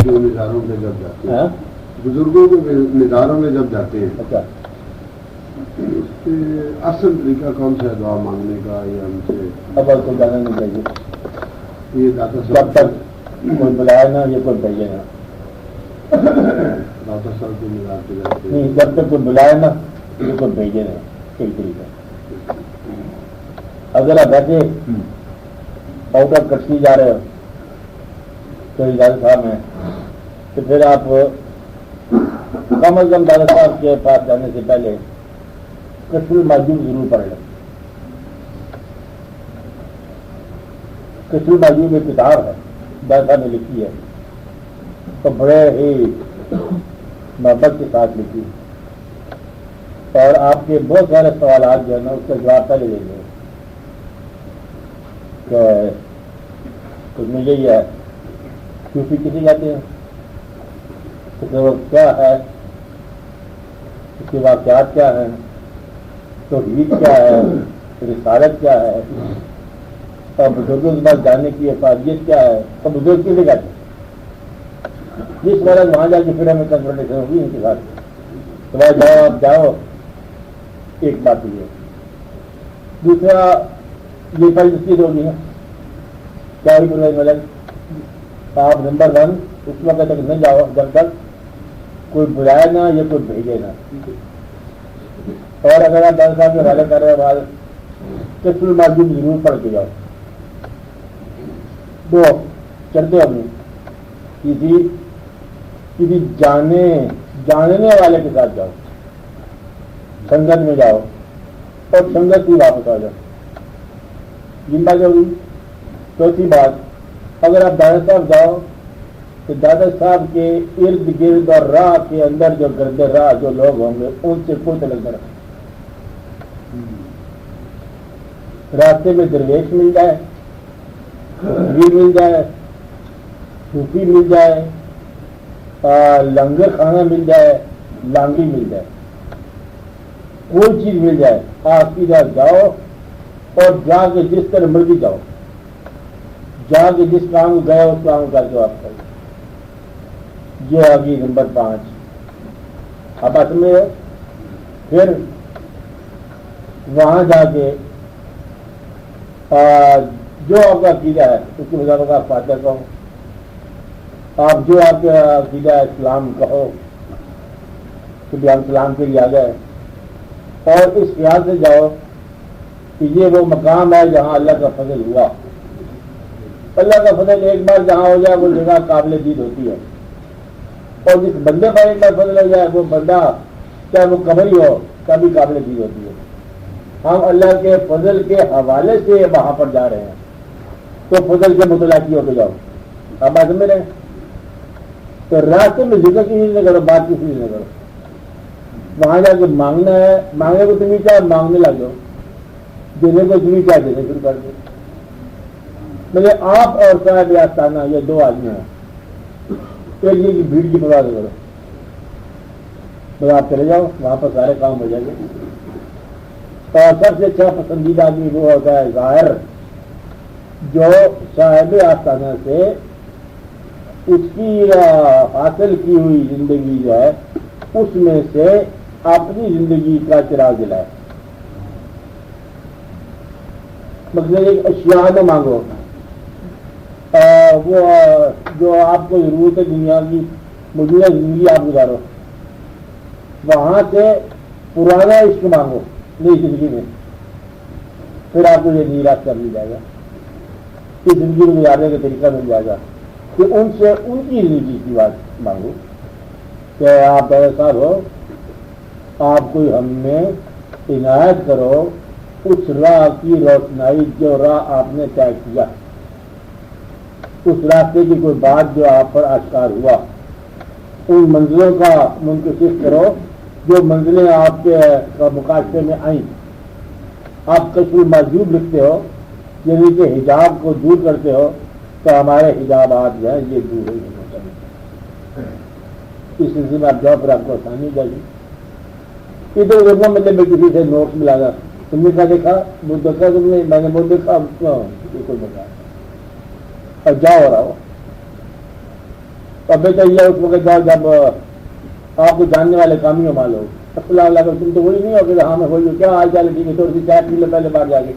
کے نظاروں پہ جب جاتے ہیں بزرگوں کے نظاروں میں جب جاتے ہیں اچھا اس کے اصل طریقہ کون سا ہے دعا مانگنے کا یا ان سے اب کو جانا نہیں چاہیے یہ داتا جب صاحب تک کوئی بلائے نا یہ کوئی بھیجے نا داتا صاحب کے نظار پہ جاتے ہیں نہیں جب تک کوئی بلائے نا یہ کوئی بھیجے نا ایک طریقہ اگر آپ ایسے پاؤڈر کٹتی جا رہے ہو تو اجازت صاحب ہیں تو پھر آپ کم از کم دادا صاحب کے پاس جانے سے پہلے کشف المعجوب ضرور پڑھ لیں. کشف المعجوب ایک کتاب ہے دادا صاحب نے لکھی ہے تو بڑے ہی محبت کے ساتھ لکھی اور آپ کے بہت سارے سوالات جو ہے نا اس کا جواب پہلے دے دیں کہ کچھ میں یہی ہے صوفی کسی کہتے ہیں تصوف کیا ہے اس کے واقعات کیا ہیں توحید کیا ہے رسالت کیا ہے اور بزرگوں کے پاس جانے کی افادیت کیا ہے تو بزرگ کیسے کہتے ہیں جس وقت وہاں جا کے پھر ہمیں کنسلٹیشن ہوگی ان کے ساتھ تو بھائی جاؤ آپ جاؤ ایک بات یہ دوسرا یہ پہلی چیز ہوگی کیا ہی بولے ملک آپ نمبر 1 اس وقت تک نہ جاؤ جب تک کوئی بلائے نہ یا کوئی بھیجے نہ اور اگر آپ دادا صاحب کے حوالے کر رہے بعد کشف المعجوب ضرور پڑھ کے جاؤ. 2 چلتے ہم کسی جاننے والے کے ساتھ جاؤ سنگت میں جاؤ اور سنگت ہی واپس آ جاؤ. جن بات ہوگی. چوتھی بات اگر آپ دادا صاحب جاؤ تو دادا صاحب کے ارد گرد اور راہ کے اندر جو گرد راہ جو لوگ ہوں گے ان سے کوئی تعلق نہ رکھیں. راستے میں درویش مل جائے ویر مل جائے صوفی مل جائے لنگر خانہ مل جائے لانگی مل جائے کوئی چیز مل جائے آپ سیدھا جاؤ اور جا کے جس طرح مرضی جاؤ جا کے جس کام گئے اس کام کر کے آپ کریں. یہ آگی نمبر 5 اب میں پھر وہاں جا کے جو آپ کا عقیدہ ہے اس کے مطابق آپ فاتحہ کہو آپ جو آپ کا عقیدہ ہے اسلام کہو کہ بھی ہم اسلام کے لیے آ گئے اور اس خیال سے جاؤ کہ یہ وہ مقام ہے جہاں اللہ کا فضل ہوا. اللہ کا فضل ایک بار جہاں ہو جائے وہ جگہ قابل دید ہوتی ہے اور جس بندے پر ایک بار فضل ہو جائے وہ بندہ چاہے وہ قبر ہی ہو تبھی قابل دید ہوتی ہے. ہم اللہ کے فضل کے حوالے سے وہاں پر جا رہے ہیں تو فضل کے متلاقی ہو کے جاؤ. آپ بات سمجھ رہے ہیں تو راستے میں ذکر کی چیز نہ کرو بات کی چیز نہ کرو. وہاں جا کے مانگنا ہے مانگنے کو تمہیں چاہے مانگنے لگ جاؤ دینے کو تمہیں چاہے دینے شروع کر دو. مطلب آپ اور صاحب آستانہ یہ 2 آدمی ہیں ایک یہ کی بھیڑ کی پرواہ کرو تو آپ چلے جاؤ وہاں پر سارے کام ہو جائیں گے. اور سب سے اچھا پسندیدہ آدمی وہ ہوتا ہے ظاہر جو صاحب آستانہ سے اس کی حاصل کی ہوئی زندگی جو ہے اس میں سے اپنی زندگی کا چراغ جلائے. مطلب ایک اشیاء نہ مانگو وہ جو آپ کو ضرورت ہے دنیا کی موجودہ زندگی آپ گزارو وہاں سے پرانا عشق مانگو نئی زندگی میں پھر آپ کو یہ نئی راستہ مل جائے گا کہ زندگی میں گزارنے کا طریقہ مل جائے گا کہ ان سے ان کی زندگی کی بات مانگو کہ آپ دادا صاحب ہو آپ کوئی ہم میں عنایت کرو اس راہ کی روشنائی جو راہ آپ نے طے کیا اس راستے کی کوئی بات جو آپ پر آشکار ہوا ان منزلوں کا منکشف کرو جو منزلیں آپ کے مقابلے میں آئیں. آپ کشف المعجوب لکھتے ہو یعنی کہ حجاب کو دور کرتے ہو تو ہمارے حجابات جو ہیں یہ دور ہو جائیں. اس سلسلے میں آپ جاؤ پھر آپ کو آسانی ہو جائے گی. ادھر ادھر مطلب میں کسی سے نوٹس ملا گا تم نے کیا دیکھا وہ دیکھا تم نے میں نے وہ دیکھا بالکل بتا اور جاؤ رہا ہو تو بیٹا یہ اس وقت جاؤ جب آپ کو جاننے والے کامیوں والے ہو، السلام علیکم، تم تو وہی نہیں ہو کہ ہاں میں وہی ہوں، کیا حال چال ہے، ٹھیک ہے، تھوڑی سی چائے پی لو پہلے باہر جا کے،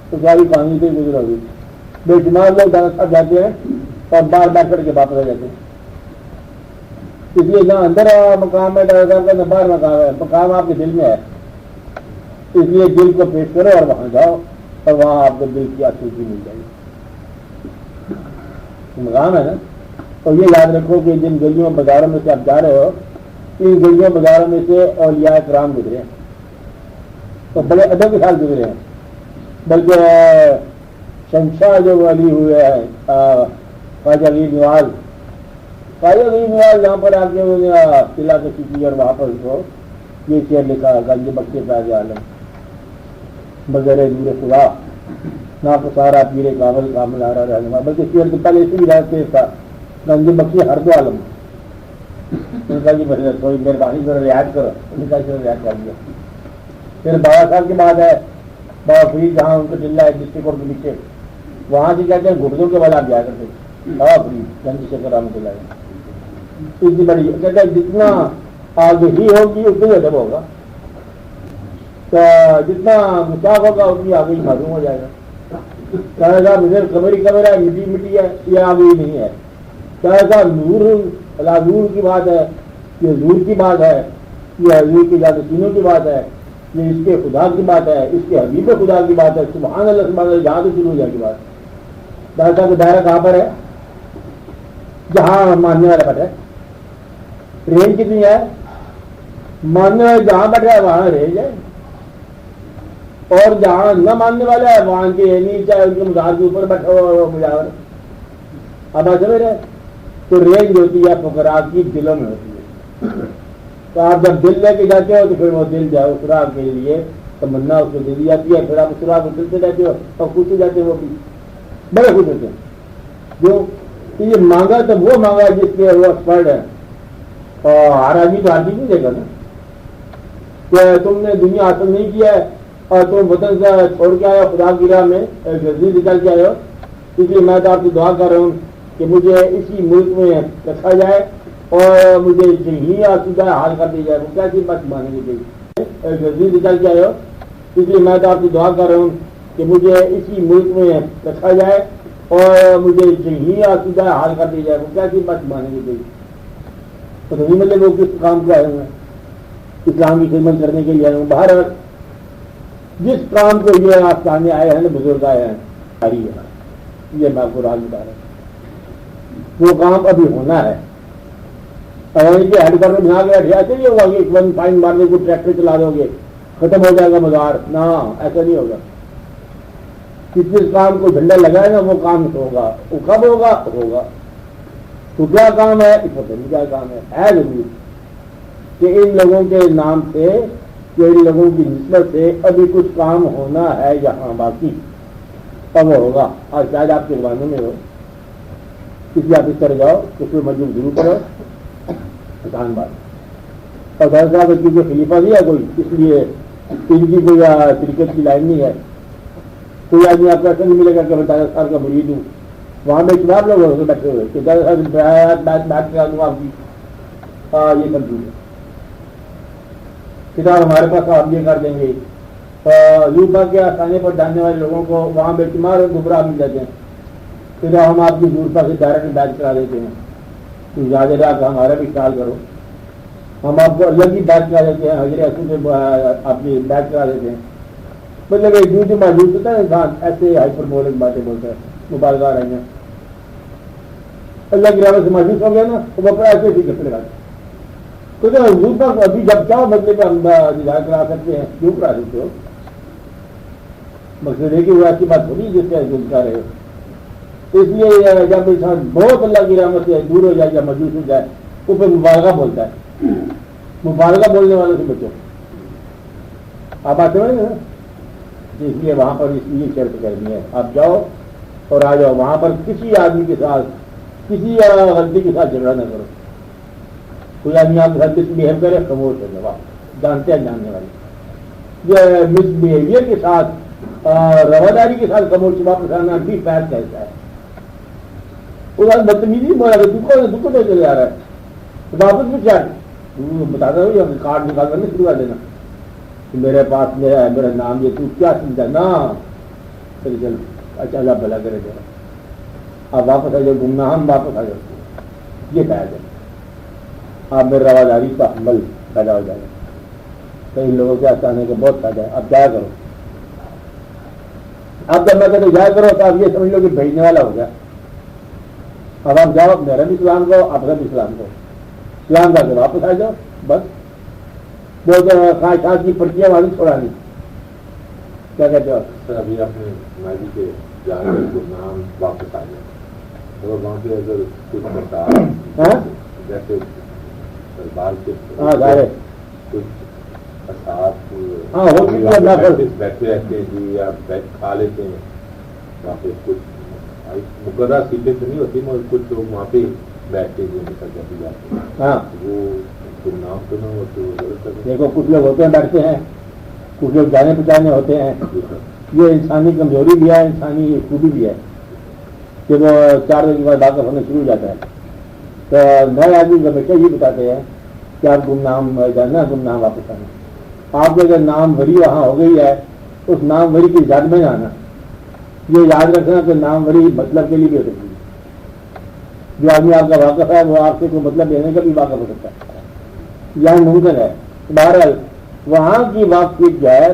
تو ساری کہانی سے گزر ہوگی. بے شمار لوگ دانا صاحب جاتے ہیں اور باہر بیٹھ کر کے واپس آ جاتے ہیں. اس لیے جہاں اندر مقام ہے ڈاکٹر صاحب کا، نہ باہر مقام ہے، مقام آپ کے دل میں ہے. اس لیے دل کو پیش کرو اور وہاں جاؤ اور وہاں آپ کو دل کی آسودگی مل جائے گی. مقام ہے نا. اور یہ یاد رکھو کہ جن گلیوں بازاروں میں سے آپ جا رہے ہو، ان گلیوں بازاروں میں سے اولیاء کرام گزرے ہیں تو بڑے ادب کے ساتھ گزرے ہیں. بلکہ شہنشاہ جو ولی ہوئے ہیں خواجہ غریب نواز، خواجہ غریب نواز یہاں پر آ کے انہوں نے قلعہ کشی کی اور وہاں پر اس کو یہ شعر لکھا، گنج بخش فیض عالم بغیر دور خدا نہ کو سارا پیر کامل کامل آ رہا رہنما. بلکہ شعر تو پہلے اسی بھی تیز تھا، گنج بخش ہر دو عالم. ان کا جی تھوڑی مہربانی کرو رعایت کرو، ان کا رعایت کر دیا. پھر بابا صاحب کی بات ہے، بابا فرید جہاں ان کو ڈلہ ہے ڈسٹرکٹ کورٹ کے نیچے، وہاں سے کہتے ہیں گھٹنوں کے بعد آپ جایا کرتے. بابا فرید گنج شیخر رحمۃ اللہ اتنی بڑی کہتے ہیں جتنا آگے ہی ہوگی اتنی ادب ہوگا، تو جتنا مشاق ہوگا اتنی آگے ہی معلوم ہو جائے گا. کہنے کا مجھے کمری کمرہ ہے، مٹی مٹی ہے، یہ آگے ہی نہیں ہے. کہنے کا نور اللہ نور کی بات ہے، یہ حضور کی بات ہے، یہ حضور کی ذات سینوں کی بات ہے، یہ اس کے خدا کی بات ہے، اس کے حبیب خدا کی بات ہے. سبحان اللہ سبحان اللہ، جہاں سے شروع ہو جائے گی بات. ڈاکٹر صاحب کا دائرہ کہاں پر ہے؟ جہاں ماننے والا بیٹھا ہے. رینج کتنی ہے؟ ماننے والے جہاں بیٹھا ہے وہاں رینج ہے، اور جہاں نہ ماننے والا ہے وہاں کے نہیں، چاہے ان کے مزاج کے اوپر بیٹھا ہو مجاور. اب آپ سمجھ رہے ہیں؟ تو رینج ہوتی ہے فقراء کی دلوں میں ہوتی ہے. تو آپ جب دل لے کے جاتے ہو تو پھر وہ دل جائے اسرا کے لیے تمنا اس کو دے دی جاتی ہے. پھر آپ اسرا کو دل سے جاتے ہو اور خوش ہو جاتے ہو، وہ بھی بڑے خوش ہوتے ہیں. جو یہ مانگا تو وہ مانگا جس کے وہ ایکسپرٹ ہے، اور ہر آدمی تو آدمی نہیں دے گا نا. کہ تم نے دنیا حاصل نہیں کیا ہے اور تم وطن سے چھوڑ کے آئے ہو، خدا کی راہ میں غزنی نکل کے آئے ہو، اس لیے میں تو آپ کی دعا کر رہا ہوں کہ مجھے اسی ملک میں رکھا جائے اور مجھے ہی آسودہ حال کر دی جائے. وہ کیا چیز بات مانیں گے غزنی نکل کے آئے ہو، اس لیے میں تو آپ کی دعا کر رہا ہوں کہ مجھے اسی ملک میں رکھا جائے اور مجھے ہی آسودہ حال کر دی جائے. وہ کیا چیز بات مانیں گے. تو نہیں مطلب وہ کس کام کو آئے ہیں؟ اسلام کی خدمت کرنے کے لیے آئے ہوں. باہر جس کام کو یہ آپ سامنے آئے ہیں نا بزرگ آئے ہیں، یہ میں آپ کو راز بتا رہا ہوں، وہ کام ابھی ہونا ہے. اگر یہ ہیڈ کوارٹر بنا کے ایسے نہیں ہوگا کہ ون فائن مارنے کو ٹریکٹر چلا دو گے ختم ہو جائے گا مزار. نہ ایسا نہیں ہوگا. جس کام کو جھنڈا لگائے گا وہ کام ہوگا. وہ کب ہوگا؟ ہوگا. تو کیا کام ہے؟ اس وقت نہیں کیا کام ہے ضرور کہ ان لوگوں کے نام سے، کہ ان لوگوں کی نسبت سے ابھی کچھ کام ہونا ہے یہاں باقی، اب وہ ہوگا. اور شاید آپ کے زبانوں میں ہو، کسی آپ اس طرح جاؤ اس میں مجبور ضرور کرو، آسان بات. اور ڈاکٹر صاحب کی جو خلیفہ نہیں ہے کوئی، اس لیے ان کی کوئی کرکٹ کی لائن نہیں ہے. کوئی آدمی آپ کو ایسا نہیں ملے گا کہ میں ڈاکٹر صاحب کا مرید ہوں. وہاں میں شمار لوگ ہو بیٹھے ہوئے کہ ڈاکٹر صاحب بات کرا دوں آپ کی، یہ کر دوں گا کتاب ہمارے پاس آپ یہ کر دیں گے. یوگا کے آسانے پر جاننے والے لوگوں کو وہاں بے شمار گمراہ مل جاتے ہیں. پھر ہم آپ کی دور پر سے ڈائریکٹ بیچ کرا دیتے ہیں. تو زیادہ رات ہمارا بھی خیال کرو. ہم آپ کو الگ ہی بیچ کرا دیتے ہیں، حضرت ایسے سے آپ کی بیچ کرا دیتے ہیں. مطلب ایک جو محسوس ہوتا ہے انسان ایسے ہائپر بولک باتیں بولتا ہے، مبالغہ رہے ہیں. اللہ کی رحمت سے محسوس ہو گیا نا، وہ ایسے ہی کپڑے لگاتے. تو حضور پر ابھی جب چاہو مطلب ہم ہدایت کرا سکتے ہیں، کیوں کرا دیتے ہو؟ مقصد ہے کہ وہ ایسی بات تھوڑی جس سے کر رہے ہو. اس لیے جب انسان بہت اللہ کی رحمت سے دور ہو جائے یا محسوس ہو جائے تو پھر مبالغہ بولتا ہے. مبالغہ بولنے والوں سے بچو. آپ آتے ہوئے نا، اس لیے وہاں پر اس لیے شرط کرنی ہے آپ جاؤ اور آ جاؤ. وہاں پر کسی آدمی کے ساتھ کسی غلطی کے ساتھ جھگڑا نہ کرو. کوئی آدمی آپ کے ساتھ مس بہیو کرے، خاموش ہو جاؤ. جانتے ہیں جاننے والے یہ مس بہیویئر کے ساتھ، رواداری کے ساتھ خاموش واپس آنا بھی فیض کہتا ہے. وہ بدتمیزی بولا کہ تو کو چلے آ رہا ہے تو واپس بھی کیا بتاتا ہوں کارڈ نکال کر نہیں شروع کر دینا کہ میرے پاس میرا ہے میرا نام یہ تو کیا سمجھا نا چل چل اچھا اللہ بھلا کرے گا آپ واپس آ جاؤ گمنا ہم واپس آ جاؤ یہ کہا جائے آپ میرے رواداری کا عمل پیدا ہو جائے گا کئی لوگوں کے آنے کا بہت فائدہ ہے آپ جایا کرو آپ جب میں کہتے جایا کرو تو آپ یہ سمجھ لو کہ بھیجنے والا ہو گیا اب آپ جاؤ میرا بھی سلام کرو آپ کا بھی سلام کرو سلام کر کے واپس آ جاؤ بس وہ تو خواہشات کی پرچیاں والی چھوڑانی کیا کہتے ہو سر ابھی آپ نے ماضی کے جا رہے تو نام واپس آ جائے تو وہاں پہ اگر کچھ بتا جیسے دربار کے کچھ بیٹھے رہتے ہیں جی یا کھا لیتے ہیں وہاں پہ کچھ مقررہ سیٹیں تو نہیں ہوتی مگر کچھ لوگ وہاں پہ بیٹھتے ہیں جب جاتے ہیں وہ نام تو نہ ہو تو دیکھو کچھ لوگ ہوتے ہیں بیٹھتے ہیں کچھ لوگ جانے پہچانے ہوتے ہیں یہ انسانی کمزوری بھی ہے انسانی خوبی بھی ہے کہ وہ 4 بجے کے بعد واقف ہونے شروع ہو جاتا ہے تو نئے آدمی کا بیٹا یہ بتاتے ہیں کہ آپ گمنام جانا گمنام واپس آنا آپ کے اگر نام وری وہاں ہو گئی ہے اس نام وری کی یاد میں آنا یہ یاد رکھنا کہ نام وری مطلب کے لیے بھی ہو سکتی ہے جو آدمی آپ کا واقف ہے وہ آپ سے کوئی مطلب دینے کا بھی واقف ہو سکتا ہے یہاں ممکن ہے بہرحال وہاں کی واقفی جو ہے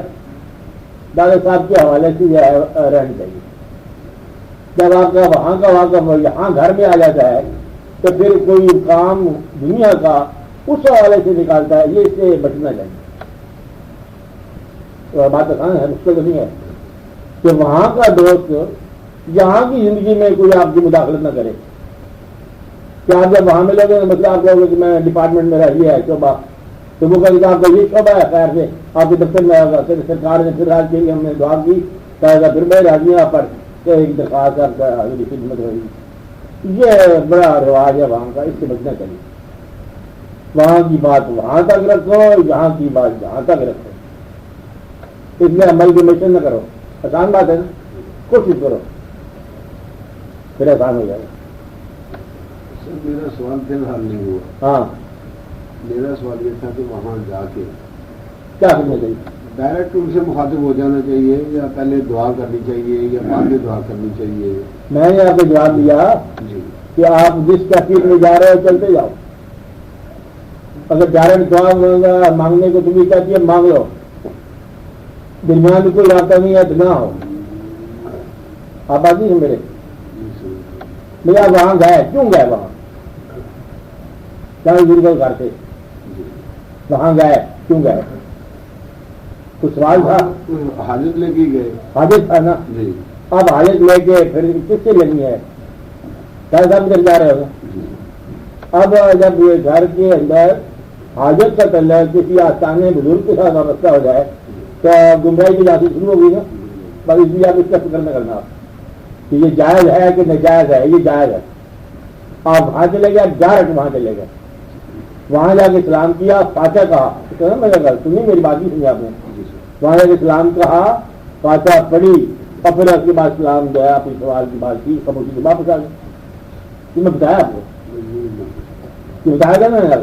دادا صاحب کے حوالے سے جو ہے رہنی چاہیے جب آپ کا وہاں کا واقف یہاں گھر میں آ جاتا ہے تو پھر کوئی کام دنیا کا اس حوالے سے نکالتا ہے یہ اس سے بچنا چاہیے بات آسان ہے مشکل تو نہیں ہے کہ وہاں کا دوست یہاں کی زندگی میں کوئی آپ کی مداخلت نہ کرے کہ آپ جب وہاں ملو گے مطلب آپ کہو گے کہ میں ڈپارٹمنٹ میرا یہ ہے شعبہ تو وہ کہے گا آپ کا یہ شعبہ ہے خیر سے آپ کے دفتر میں آئے گا پھر سرکار نے پھر آج کے لیے ہم نے دعا کی کہے گا پھر میں راضی آپ پر ایک درخواست آپ کا خدمت ہوگی یہ بڑا رواج ہے وہاں کا اس سے بچنا چاہیے وہاں کی بات وہاں تک رکھو یہاں کی بات یہاں تک رکھو اس میں عمل کی مشن نہ کرو آسان بات ہے نا کوشش کرو پھر آسان ہو جائے گا میرا سوال پھر حل نہیں ہوا ہاں میرا سوال یہ تھا کہ وہاں جا کے کیا کرنا چاہیے ڈائریکٹ ان سے مخاطب ہو جانا چاہیے یا پہلے دعا کرنی چاہیے یا بعد میں دعا کرنی چاہیے میں نے آپ کو جواب دیا جی کہ آپ جس تحقیق میں جا رہے ہو چلتے جاؤ اگر ڈائریکٹ دعا مانگنے کو تمہیں کہتی ہے مانگ لو درمیان میں کوئی رابطہ نہیں ہے تو نہ ہو آپ آتی ہیں میرے بھیا وہاں گئے کیوں گئے وہاں کیا ضرور گھر سے وہاں گئے کیوں گئے کچھ سوال تھا حاجت لے کے گئے حاجت تھا نا جی اب حاجت لے کے پھر کس سے لینی ہے کیا صاحب ادھر جا رہے ہو اب جب یہ گھر کے اندر حاجت کا تعلق کسی آستانے بزرگ کے ساتھ وابستہ ہو جائے تو گمراہی کی جاتی شروع ہوگی نا بس اس لیے آپ اس کا فکر نہ کرنا کہ یہ جائز ہے کہ ناجائز ہے یہ جائز ہے آپ وہاں چلے گئے ڈائریکٹ وہاں چلے گئے وہاں جا کے سلام کیا فاتحہ کہا میں سنی میری بات نہیں سنی آپ نے وہاں جا کے سلام کہا فاتحہ پڑھی اور پھر اس کے بعد سلام گیا اپنی سوال کی بات کی خاموشی سے واپس آ گئے یہ میں بتایا آپ کو بتایا گیا نا